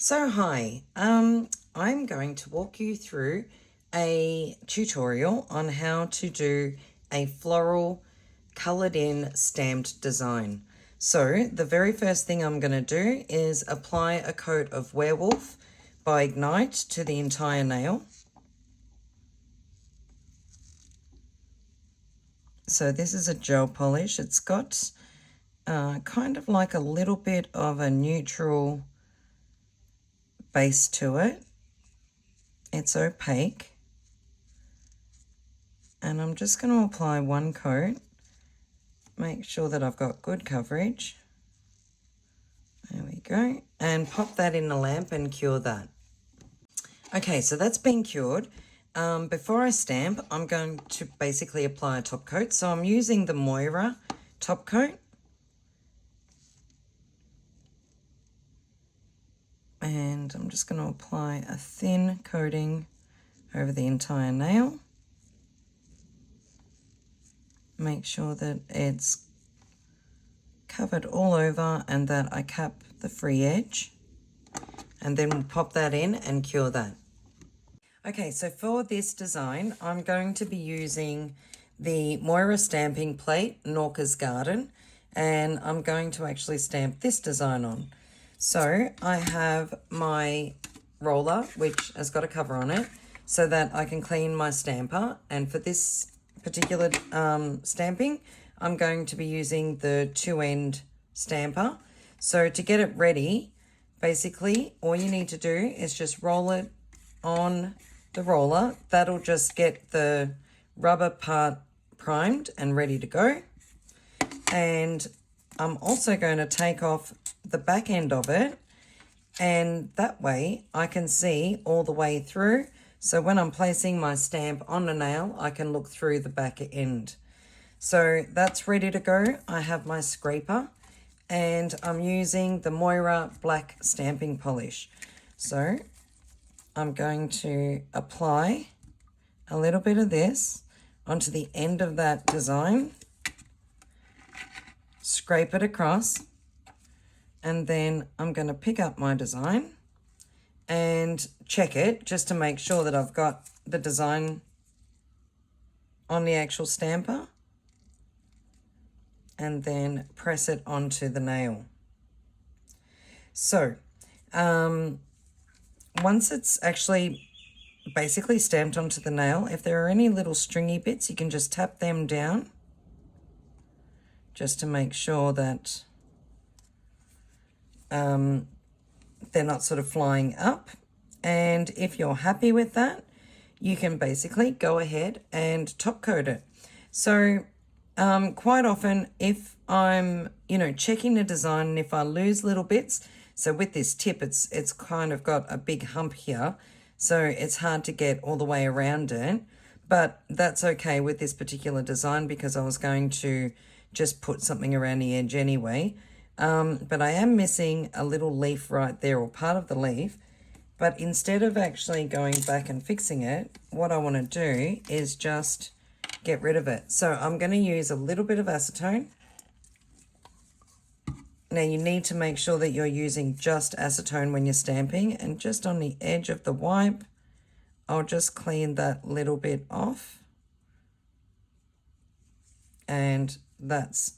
So hi, I'm going to walk you through a tutorial on how to do a floral coloured in stamped design. So the very first thing I'm going to do is apply a coat of Werewolf by Ignyte to the entire nail. So this is a gel polish. It's got kind of like a little bit of a neutral base to it. It's opaque, and I'm just going to apply one coat, make sure that I've got good coverage. There we go, and pop that in the lamp and cure that. Okay, so that's been cured. Before I stamp, I'm going to basically apply a top coat. So I'm using the Moyra top coat. And I'm just going to apply a thin coating over the entire nail. Make sure that it's covered all over and that I cap the free edge. And then we'll pop that in and cure that. Okay, so for this design, I'm going to be using the Moyra Stamping Plate, Norca's Garden, and I'm going to actually stamp this design on. So I have my roller, which has got a cover on it, so that I can clean my stamper. And for this particular stamping, I'm going to be using the 2-end stamper. So to get it ready, basically, all you need to do is just roll it on the roller. That'll just get the rubber part primed and ready to go. And I'm also going to take off the back end of it, and that way I can see all the way through. So when I'm placing my stamp on the nail, I can look through the back end. So that's ready to go. I have my scraper and I'm using the Moyra black stamping polish. So I'm going to apply a little bit of this onto the end of that design, scrape it across, and then I'm going to pick up my design and check it just to make sure that I've got the design on the actual stamper, and then press it onto the nail. So once it's actually basically stamped onto the nail, if there are any little stringy bits, you can just tap them down just to make sure that they're not sort of flying up. And if you're happy with that, you can basically go ahead and top coat it. So quite often, if I'm, checking the design, and if I lose little bits, so with this tip, it's kind of got a big hump here, so it's hard to get all the way around it, but that's okay with this particular design because I was going to just put something around the edge anyway. But I am missing a little leaf right there, or part of the leaf. But instead of actually going back and fixing it, what I want to do is just get rid of it. So I'm going to use a little bit of acetone. Now you need to make sure that you're using just acetone when you're stamping, and just on the edge of the wipe, I'll just clean that little bit off. And that's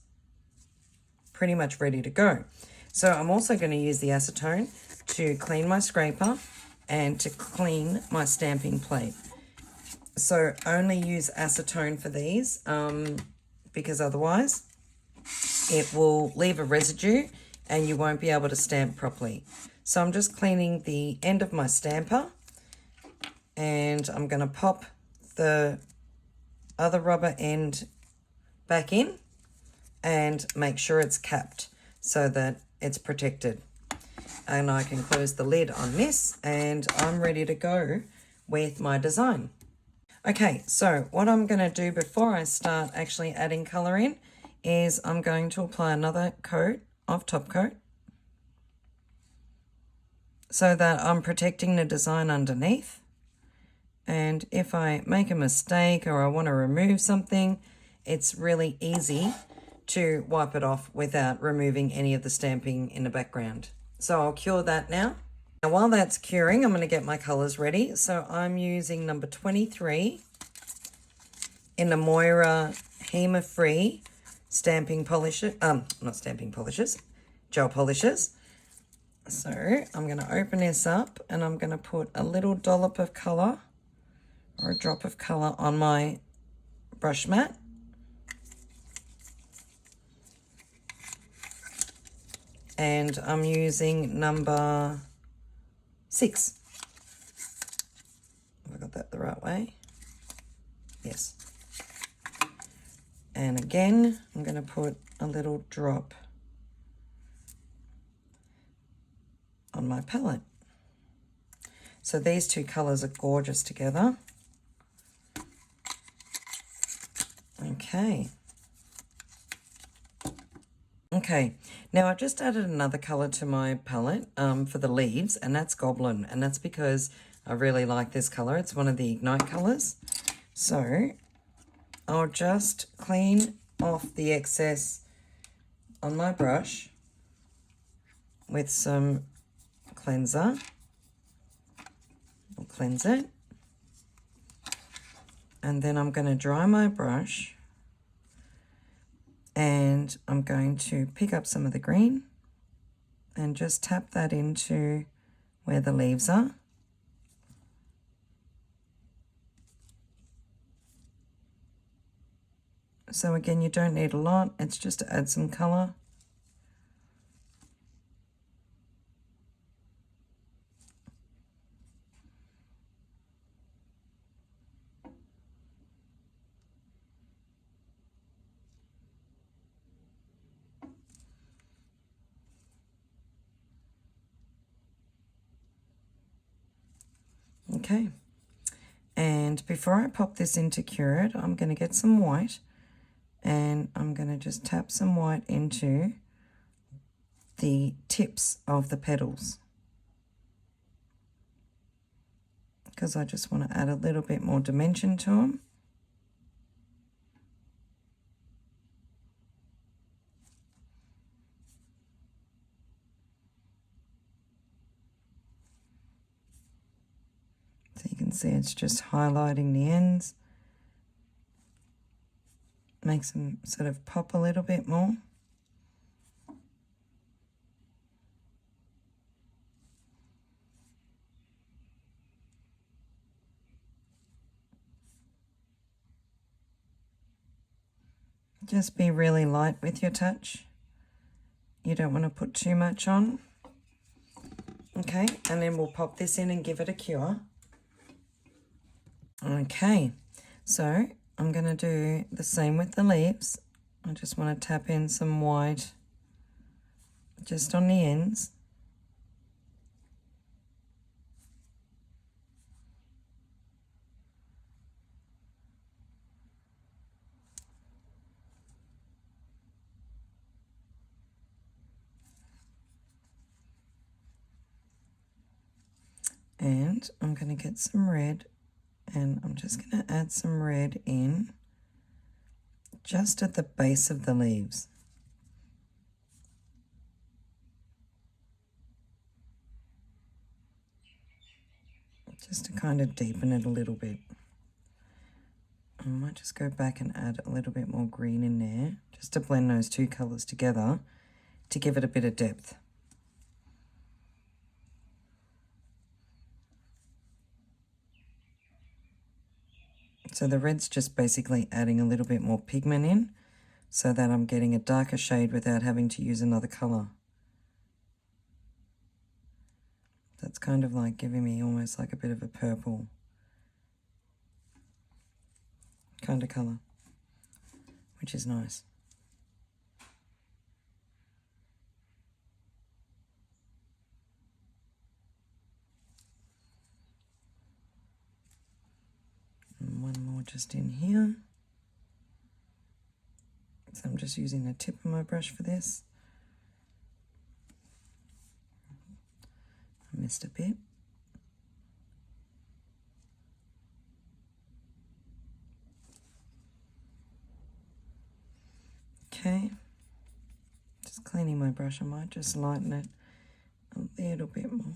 pretty much ready to go. So I'm also going to use the acetone to clean my scraper and to clean my stamping plate. So only use acetone for these because otherwise it will leave a residue and you won't be able to stamp properly. So I'm just cleaning the end of my stamper, and I'm going to pop the other rubber end back in and make sure it's capped so that it's protected. And I can close the lid on this, and I'm ready to go with my design. Okay, so what I'm going to do before I start actually adding colour in is I'm going to apply another coat of top coat so that I'm protecting the design underneath. And if I make a mistake or I want to remove something, it's really easy to wipe it off without removing any of the stamping in the background. So I'll cure that now. Now while that's curing, I'm going to get my colours ready. So I'm using number 23 in the Moyra Free Stamping Polishes, not stamping polishes, gel polishes. So I'm going to open this up and I'm going to put a little dollop of colour or a drop of colour on my brush mat. And I'm using number 6. Have I got that the right way? Yes. And again, I'm going to put a little drop on my palette. So these two colours are gorgeous together. Okay. Okay, now I've just added another colour to my palette for the leaves, and that's Goblin, and that's because I really like this colour. It's one of the Ignyte colours. So I'll just clean off the excess on my brush with some cleanser. I'll cleanse it. And then I'm going to dry my brush. And I'm going to pick up some of the green and just tap that into where the leaves are. So again, you don't need a lot, it's just to add some colour. Okay, and before I pop this into cure it, I'm going to get some white and I'm going to just tap some white into the tips of the petals because I just want to add a little bit more dimension to them. So you can see it's just highlighting the ends. Makes them sort of pop a little bit more. Just be really light with your touch. You don't want to put too much on. Okay, and then we'll pop this in and give it a cure. Okay, so I'm going to do the same with the leaves. I just want to tap in some white just on the ends. And I'm going to get some red, and I'm just going to add some red in just at the base of the leaves. Just to kind of deepen it a little bit. I might just go back and add a little bit more green in there, just to blend those two colours together to give it a bit of depth. So the red's just basically adding a little bit more pigment in so that I'm getting a darker shade without having to use another colour. That's kind of like giving me almost like a bit of a purple kind of colour, which is nice. And one more just in here. So I'm just using the tip of my brush for this. I missed a bit. Okay, just cleaning my brush. I might just lighten it a little bit more.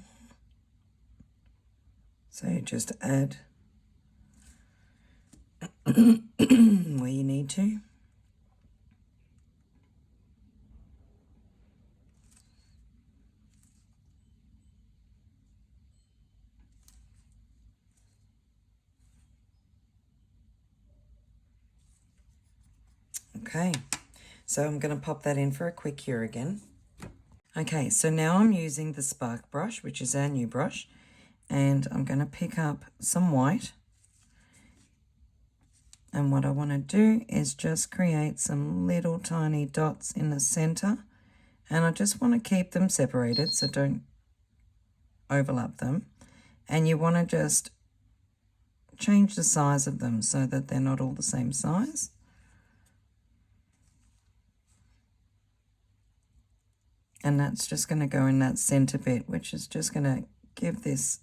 So you just add where you need to. Okay, so I'm going to pop that in for a quick cure again. Okay, so now I'm using the spark brush, which is our new brush, and I'm going to pick up some white. And what I want to do is just create some little tiny dots in the center, and I just want to keep them separated, so don't overlap them. And you want to just change the size of them so that they're not all the same size. And that's just going to go in that center bit, which is just going to give this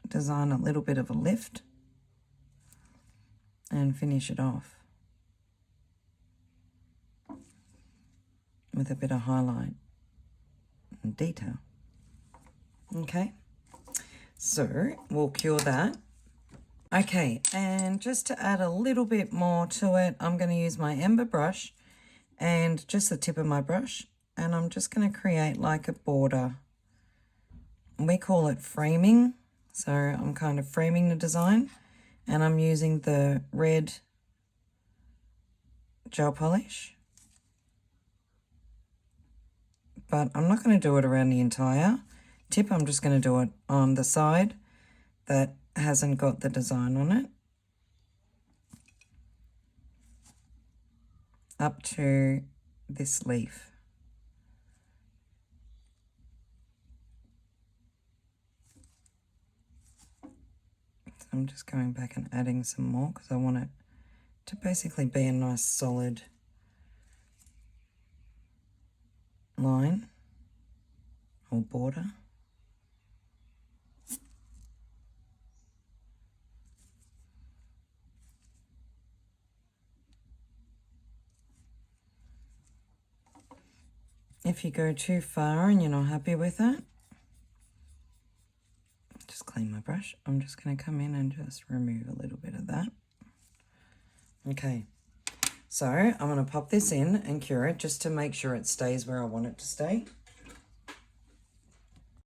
design a little bit of a lift and finish it off with a bit of highlight and detail. Okay, so we'll cure that. Okay, and just to add a little bit more to it, I'm going to use my ember brush and just the tip of my brush, and I'm just going to create like a border. We call it framing, so I'm kind of framing the design, and I'm using the red gel polish. But I'm not going to do it around the entire tip, I'm just going to do it on the side that hasn't got the design on it, up to this leaf. So I'm just going back and adding some more because I want it to basically be a nice solid line or border. If you go too far and you're not happy with it, just clean my brush. I'm just going to come in and just remove a little bit of that. Okay, so I'm going to pop this in and cure it just to make sure it stays where I want it to stay.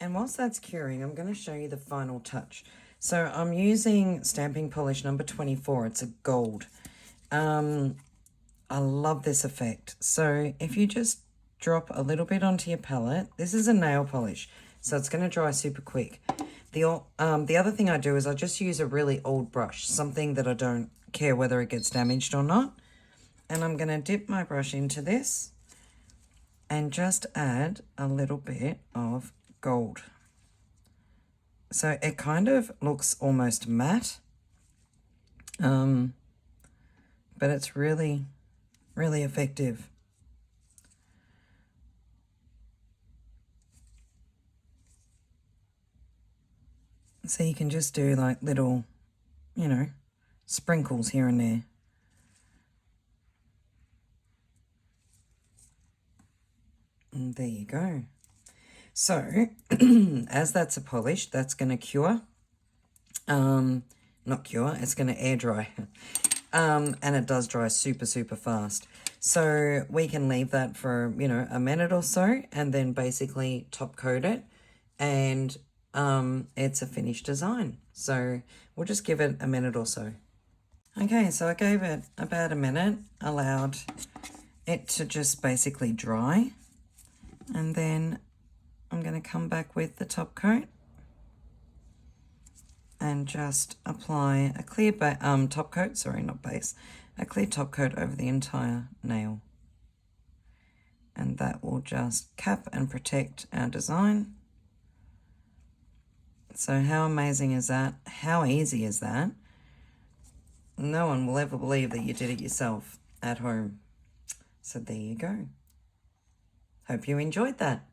And whilst that's curing, I'm going to show you the final touch. So I'm using Stamping Polish number 24. It's a gold. I love this effect. So if you just drop a little bit onto your palette, this is a nail polish, so it's going to dry super quick. The other thing I do is I just use a really old brush, something that I don't care whether it gets damaged or not. And I'm going to dip my brush into this and just add a little bit of gold. So it kind of looks almost matte, but it's really, really effective. So you can just do like little, you know, sprinkles here and there. And there you go. So, as that's a polish, that's going to cure. Not cure, it's going to air dry. And it does dry super, super fast. So we can leave that for, you know, a minute or so and then basically top coat it. And it's a finished design. So we'll just give it a minute or so. Okay, so I gave it about a minute, allowed it to just basically dry. And then I'm going to come back with the top coat and just apply a clear top coat, sorry, not base, a clear top coat over the entire nail. And that will just cap and protect our design. So how amazing is that? How easy is that? No one will ever believe that you did it yourself at home. So there you go. Hope you enjoyed that.